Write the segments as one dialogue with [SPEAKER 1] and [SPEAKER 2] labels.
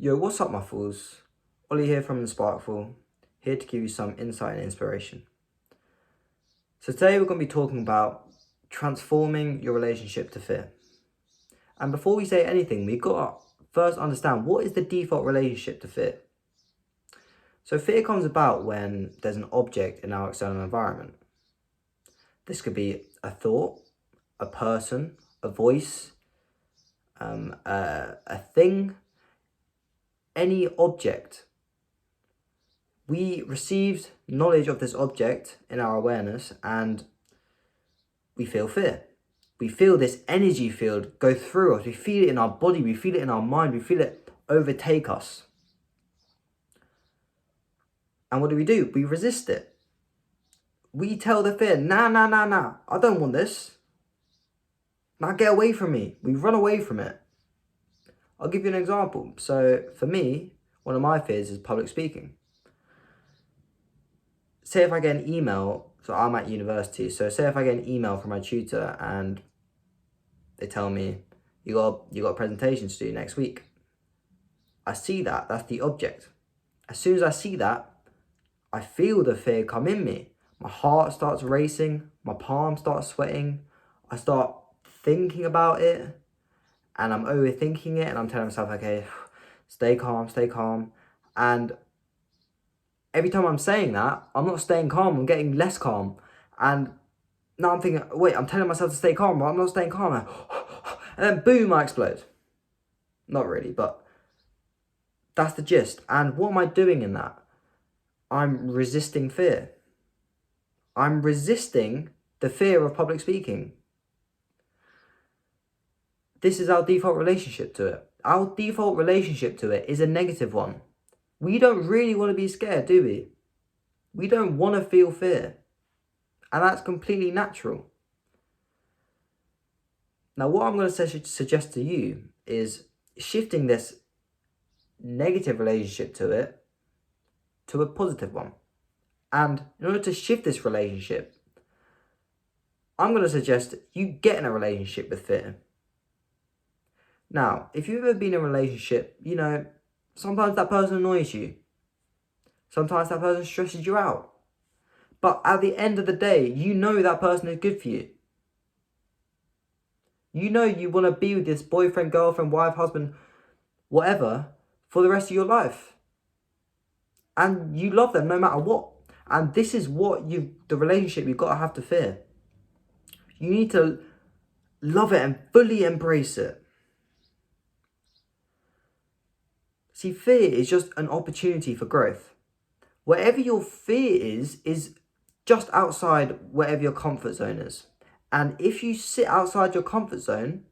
[SPEAKER 1] Yo, what's up, my fools? Ollie here from The Sparkful, here to give you some insight and inspiration. So today we're going to be talking about transforming your relationship to fear. And before we say anything, we've got to first understand what is the default relationship to fear. So fear comes about when there's an object in our external environment. This could be a thought, a person, a voice, a thing, any object. We received knowledge of this object in our awareness and we feel fear. We feel this energy field go through us. We feel it in our body. We feel it in our mind. We feel it overtake us. And what do? We resist it. We tell the fear, nah, I don't want this. Now get away from me. We run away from it. I'll give you an example. So for me, one of my fears is public speaking. Say if I get an email, so I'm at university, so say if I get an email from my tutor and they tell me, you got a presentation to do next week. I see that, that's the object. As soon as I see that, I feel the fear come in me. My heart starts racing, my palms start sweating, I start thinking about it, and I'm overthinking it, and I'm telling myself, okay, stay calm, and every time I'm saying that, I'm not staying calm, I'm getting less calm. And now I'm thinking, wait, I'm telling myself to stay calm, but I'm not staying calm. And then boom, I explode. Not really, but that's the gist. And what am I doing in that? I'm resisting fear. I'm resisting the fear of public speaking. This is our default relationship to it. Our default relationship to it is a negative one. We don't really want to be scared, do we? We don't want to feel fear. And that's completely natural. Now, what I'm going to suggest to you is shifting this negative relationship to it to a positive one. And in order to shift this relationship, I'm going to suggest you get in a relationship with fear. Now, if you've ever been in a relationship, sometimes that person annoys you. Sometimes that person stresses you out. But at the end of the day, you know that person is good for you. You know you want to be with this boyfriend, girlfriend, wife, husband, whatever, for the rest of your life. And you love them no matter what. And this is the relationship you've got to have to fear. You need to love it and fully embrace it. See, fear is just an opportunity for growth. Wherever your fear is just outside wherever your comfort zone is. And if you sit outside your comfort zone,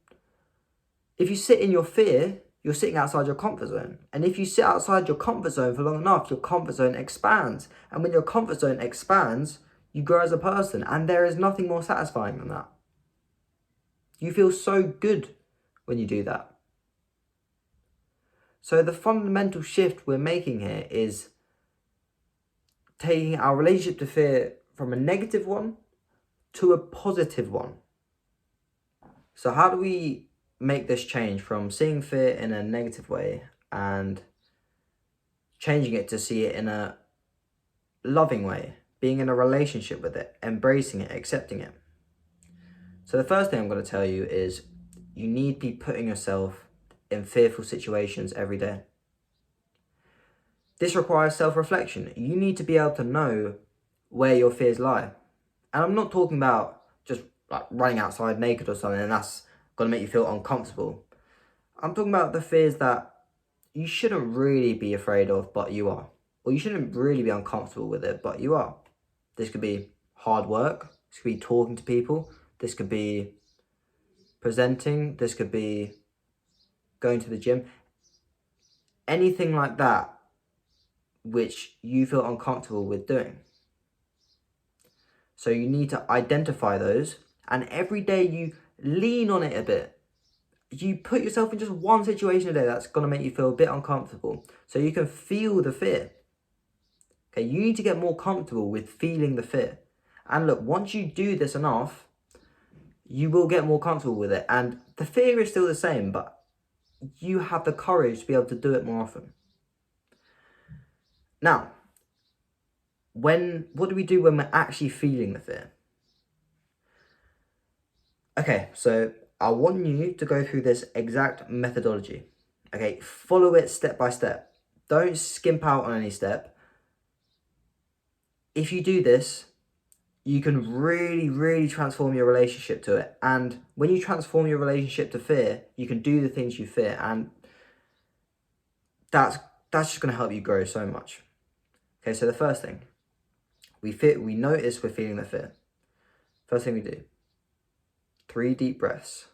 [SPEAKER 1] if you sit in your fear, you're sitting outside your comfort zone. And if you sit outside your comfort zone for long enough, your comfort zone expands. And when your comfort zone expands, you grow as a person. And there is nothing more satisfying than that. You feel so good when you do that. So the fundamental shift we're making here is taking our relationship to fear from a negative one to a positive one. So how do we make this change from seeing fear in a negative way and changing it to see it in a loving way, being in a relationship with it, embracing it, accepting it? So the first thing I'm going to tell you is you need to be putting yourself in fearful situations every day. This requires self-reflection. You need to be able to know where your fears lie. And I'm not talking about just like running outside naked or something and that's going to make you feel uncomfortable. I'm talking about the fears that you shouldn't really be afraid of, but you are. Or you shouldn't really be uncomfortable with it, but you are. This could be hard work. This could be talking to people. This could be presenting. This could be going to the gym. Anything like that which you feel uncomfortable with doing. So you need to identify those, and every day you lean on it a bit. You put yourself in just one situation a day that's going to make you feel a bit uncomfortable so you can feel the fear. Okay, you need to get more comfortable with feeling the fear. And look, once you do this enough, you will get more comfortable with it. And the fear is still the same, but you have the courage to be able to do it more often. Now, what do we do when we're actually feeling the fear? Okay, so I want you to go through this exact methodology. Okay, follow it step by step. Don't skimp out on any step. If you do this, you can really, really transform your relationship to it. And when you transform your relationship to fear, you can do the things you fear. And that's just going to help you grow so much. Okay, so the first thing, we notice we're feeling the fear. First thing we do, 3 deep breaths.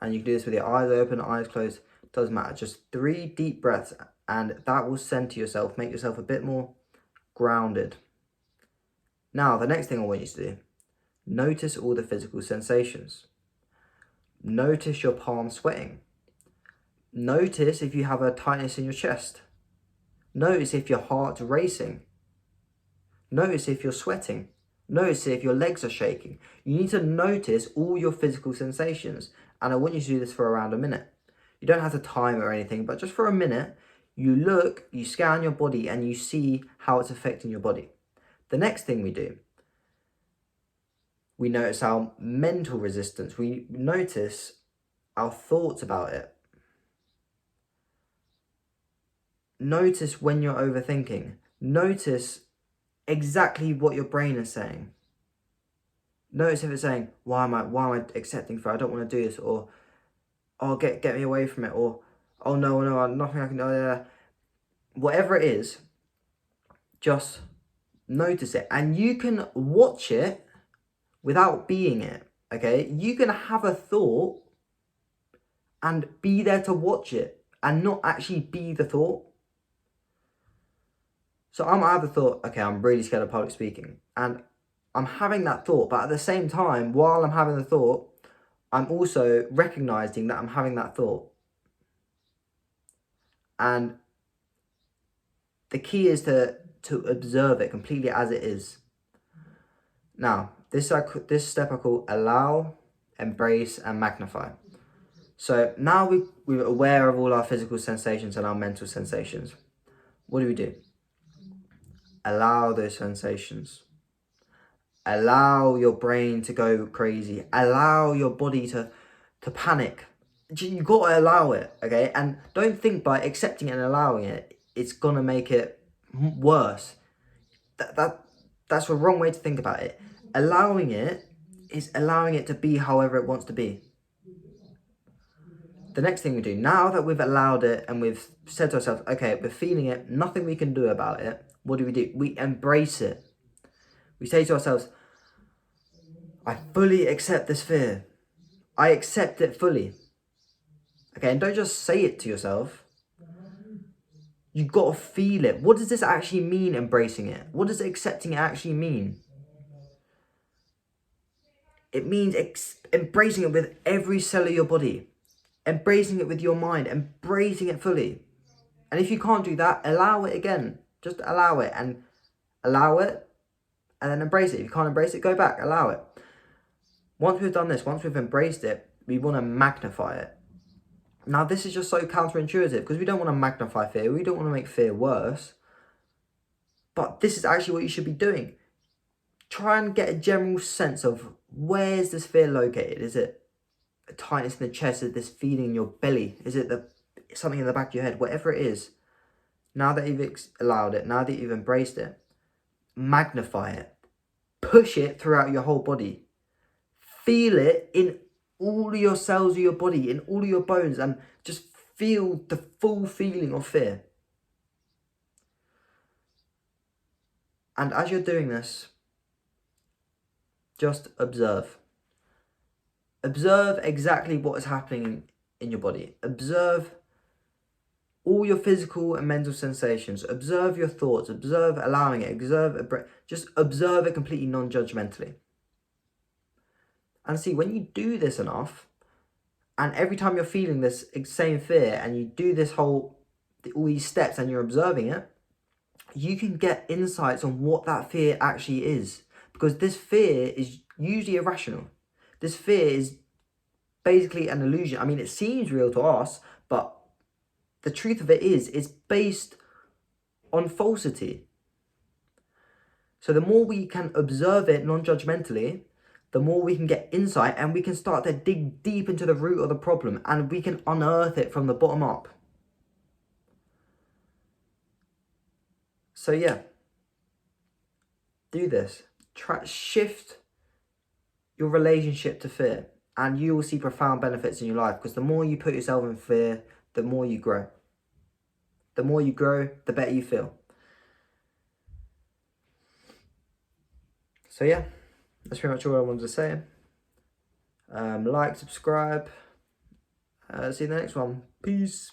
[SPEAKER 1] And you can do this with your eyes open, eyes closed, doesn't matter. Just 3 deep breaths, and that will center yourself, make yourself a bit more grounded. Now, the next thing I want you to do, notice all the physical sensations. Notice your palms sweating. Notice if you have a tightness in your chest. Notice if your heart's racing. Notice if you're sweating. Notice if your legs are shaking. You need to notice all your physical sensations. And I want you to do this for around a minute. You don't have to time it or anything, but just for a minute, you look, you scan your body, and you see how it's affecting your body. The next thing we do, we notice our mental resistance. We notice our thoughts about it. Notice when you're overthinking. Notice exactly what your brain is saying. Notice if it's saying, why am I accepting for? I don't want to do this, or oh, get me away from it, or oh no, nothing I can do. Whatever it is, just notice it, and you can watch it without being it. Okay, you can have a thought and be there to watch it, and not actually be the thought. So I might have the thought, okay, I'm really scared of public speaking, and I'm having that thought, but at the same time, while I'm having the thought, I'm also recognizing that I'm having that thought. And the key is to observe it completely as it is. Now, this step I call allow, embrace, and magnify. So now we're aware of all our physical sensations and our mental sensations. What do? Allow those sensations. Allow your brain to go crazy. Allow your body to panic. You got to allow it, okay? And don't think by accepting it and allowing it, it's going to make it worse. That's the wrong way to think about it. Allowing it is allowing it to be however it wants to be. The next thing we do, now that we've allowed it and we've said to ourselves, okay, we're feeling it, nothing we can do about it, what do? We embrace it. We say to ourselves, I fully accept this fear. I accept it fully. Okay, and don't just say it to yourself. You've got to feel it. What does this actually mean, embracing it? What does accepting it actually mean? It means embracing it with every cell of your body. Embracing it with your mind. Embracing it fully. And if you can't do that, allow it again. Just allow it and then embrace it. If you can't embrace it, go back, allow it. Once we've done this, once we've embraced it, we want to magnify it. Now, this is just so counterintuitive because we don't want to magnify fear. We don't want to make fear worse. But this is actually what you should be doing. Try and get a general sense of where's this fear located. Is it a tightness in the chest? Is it this feeling in your belly? Is it something in the back of your head? Whatever it is, now that you've allowed it, now that you've embraced it, magnify it. Push it throughout your whole body. Feel it in all of your cells of your body, in all of your bones, and just feel the full feeling of fear. And as you're doing this, just observe. Observe exactly what is happening in your body. Observe all your physical and mental sensations. Observe your thoughts. Observe allowing it. Just observe it completely non-judgmentally. And see, when you do this enough, and every time you're feeling this same fear, and you do all these steps, and you're observing it, you can get insights on what that fear actually is. Because this fear is usually irrational. This fear is basically an illusion. I mean, it seems real to us, but the truth of it is, it's based on falsity. So the more we can observe it non-judgmentally, the more we can get insight, and we can start to dig deep into the root of the problem, and we can unearth it from the bottom up. So yeah, do this. Shift your relationship to fear, and you will see profound benefits in your life, because the more you put yourself in fear, the more you grow. The more you grow, the better you feel. So yeah, that's pretty much all I wanted to say. Like, subscribe. See you in the next one. Peace.